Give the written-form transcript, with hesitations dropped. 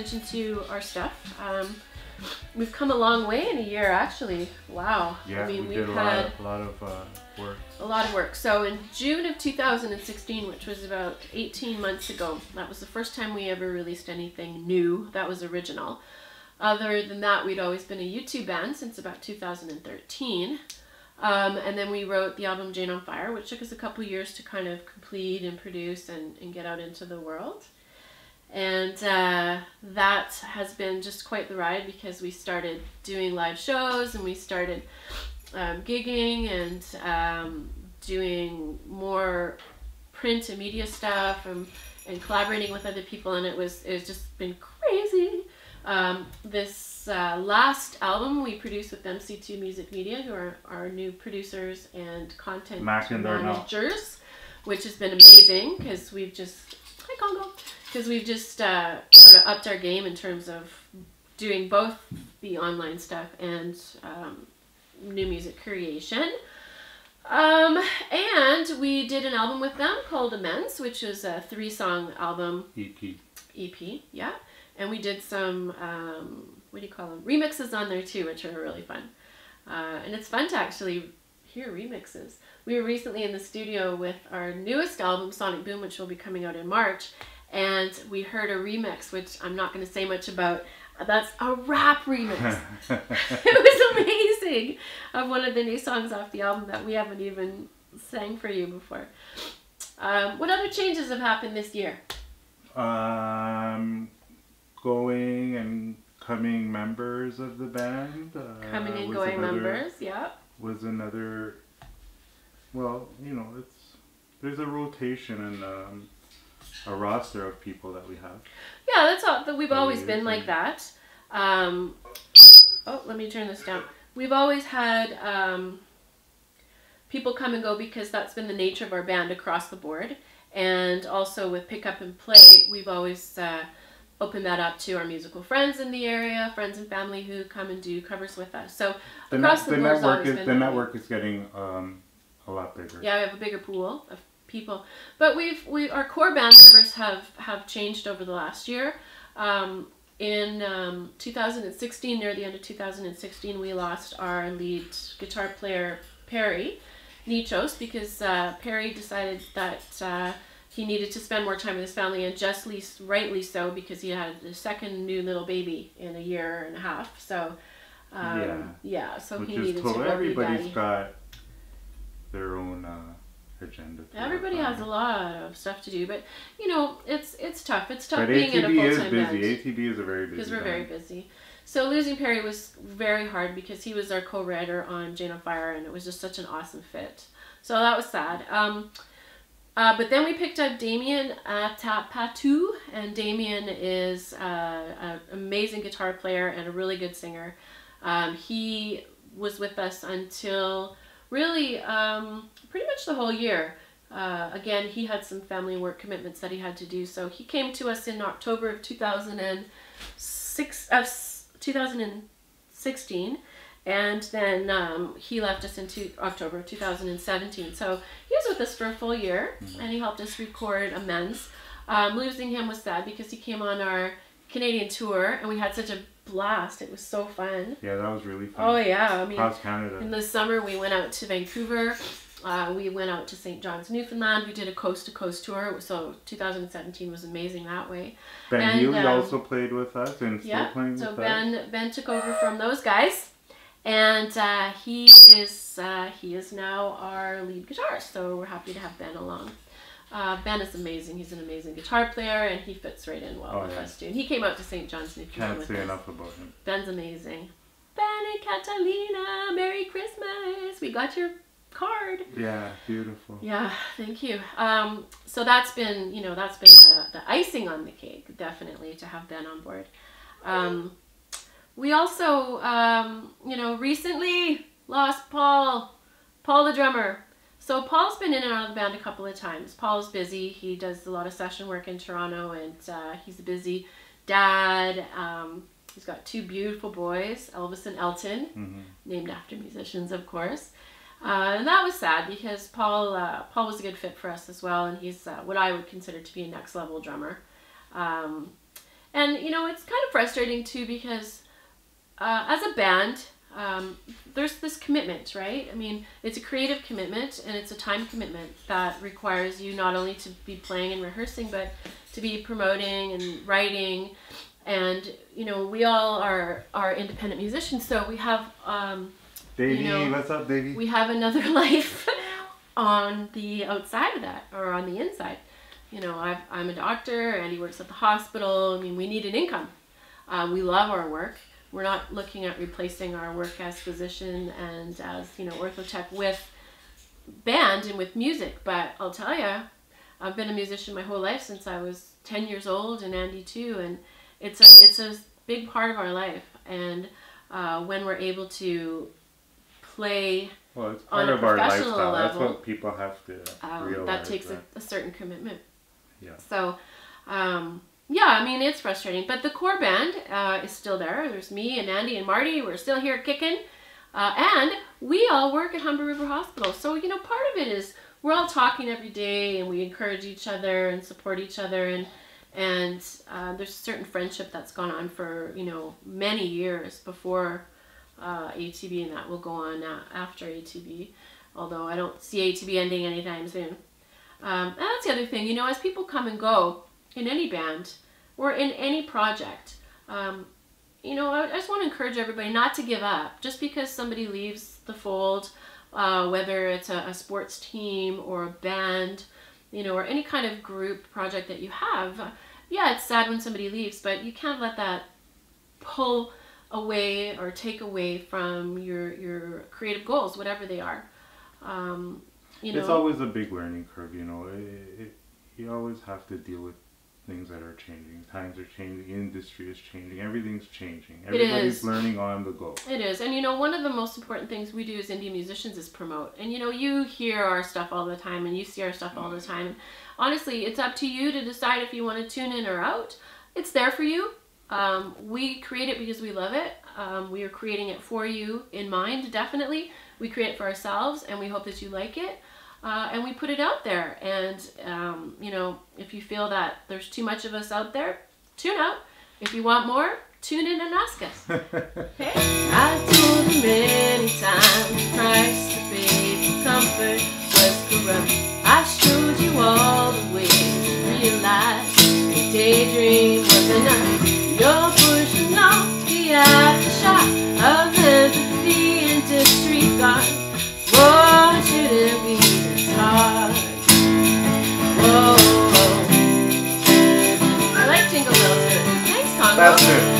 attention to our stuff. We've come a long way in a year, actually. Wow. Yeah, I mean, we've had a lot of work. A lot of work. So in June of 2016, which was about 18 months ago, that was the first time we ever released anything new that was original. Other than that, we'd always been a YouTube band since about 2013. And then we wrote the album Jane on Fire, which took us a couple years to kind of complete and produce and get out into the world. And that has been just quite the ride, because we started doing live shows and we started gigging and doing more print and media stuff and collaborating with other people, and it's just been crazy. This last album we produced with MC2 Music Media, who are our new producers and content managers, which has been amazing, because we've just sort of upped our game in terms of doing both the online stuff and new music creation. And we did an album with them called Amends, which is a 3-song album. EP, yeah. And we did some, what do you call them? Remixes on there too, which are really fun. And it's fun to actually hear remixes. We were recently in the studio with our newest album, Sonic Boom, which will be coming out in March. And we heard a remix, which I'm not going to say much about. That's a rap remix. It was amazing. Of one of the new songs off the album that we haven't even sang for you before. What other changes have happened this year? Going and coming members of the band. Coming and going members, yeah. Was another, well, you know, there's a rotation and a roster of people that we have. Yeah, that's all. That we've always been like that. Oh, let me turn this down. We've always had people come and go, because that's been the nature of our band across the board. And also with Pick Up and Play, we've always opened that up to our musical friends in the area, friends and family who come and do covers with us. So across the board, the network is getting a lot bigger. Yeah, we have a bigger pool of people, but our core band members have changed over the last year. In 2016, near the end of 2016, we lost our lead guitar player, Perry Nichos, because Perry decided that he needed to spend more time with his family, and rightly so, because he had a second new little baby in a year and a half. So, so he needed to go be daddy. Everybody's got their own agenda. Everybody has a lot of stuff to do, but you know, it's tough. It's tough being in a full-time band. ATB is a very busy because we're band. very busy. So losing Perry was very hard, because he was our co-writer on Jane on Fire, and it was just such an awesome fit. So that was sad. But then we picked up Damien Tapatu, and Damien is an amazing guitar player and a really good singer. He was with us until really pretty much the whole year. Again, he had some family work commitments that he had to do, so he came to us in October of 2016, and then he left us in October of 2017. So he was with us for a full year, and he helped us record Amends. Losing him was sad, because he came on our Canadian tour, and we had such a blast. It was so fun. Yeah, that was really fun. Oh yeah, I mean, across Canada. In the summer we went out to Vancouver. We went out to St. John's, Newfoundland. We did a coast-to-coast tour, so 2017 was amazing that way. Ben Healy also played with us, and still playing with us. So Ben took over from those guys, and he is now our lead guitarist. So we're happy to have Ben along. Ben is amazing. He's an amazing guitar player, and he fits right in well with us too. And he came out to St. John's, Newfoundland with us. Can't say enough about him. Ben's amazing. Ben and Catalina, Merry Christmas. We got your card. Yeah, beautiful. Yeah, thank you. So that's been the icing on the cake, definitely, to have Ben on board. We also, recently lost Paul the drummer. So Paul's been in and out of the band a couple of times. Paul's busy. He does a lot of session work in Toronto, and he's a busy dad. He's got 2 beautiful boys, Elvis and Elton, named after musicians, of course. And that was sad, because Paul was a good fit for us as well, and he's what I would consider to be a next level drummer. And, you know, it's kind of frustrating too because as a band, there's this commitment, right? I mean, it's a creative commitment and it's a time commitment that requires you not only to be playing and rehearsing, but to be promoting and writing. And, you know, we all are independent musicians, so we have, Davey, you know, what's up, Davey? we have another life on the outside of that, or on the inside. You know, I'm a doctor, Andy works at the hospital. I mean, we need an income. We love our work. We're not looking at replacing our work as physician and as, you know, orthotech with band and with music. But I'll tell you, I've been a musician my whole life since I was 10 years old, and Andy too. And it's a big part of our life. And when we're able to play it's on part a of our professional lifestyle. level, That's what people have to realize. that takes a certain commitment. Yeah. So, yeah, I mean, it's frustrating. But the core band is still there. There's me and Andy and Marty. We're still here kicking. And we all work at Humber River Hospital. So, you know, part of it is we're all talking every day and we encourage each other and support each other. And there's a certain friendship that's gone on for, you know, many years before ATB, and that will go on after ATB. Although I don't see ATB ending anytime soon. And that's the other thing, you know, as people come and go in any band or in any project, you know, I just want to encourage everybody not to give up. Just because somebody leaves the fold, whether it's a sports team or a band, you know, or any kind of group project that you have, yeah, it's sad when somebody leaves, but you can't let that pull away or take away from your creative goals, whatever they are. You know, it's always a big learning curve, you know. You always have to deal with things that are changing. Times are changing, the industry is changing, everything's changing. Everybody's learning on the go. It is. And you know, one of the most important things we do as indie musicians is promote. And you know, you hear our stuff all the time and you see our stuff all the time. And honestly, it's up to you to decide if you want to tune in or out. It's there for you. We create it because we love it. We are creating it for you in mind, definitely. We create it for ourselves and we hope that you like it. And we put it out there. And, you know, if you feel that there's too much of us out there, tune out. If you want more, tune in and ask us. Okay? I told you many times Christ to pay for comfort was corrupt. I showed you all the ways to realize the daydream was enough. You're pushing off the aftershock of empathy and disregard. What should it be this hard? Whoa, whoa. I like Jingle Bells. Thanks, Congo. That's it.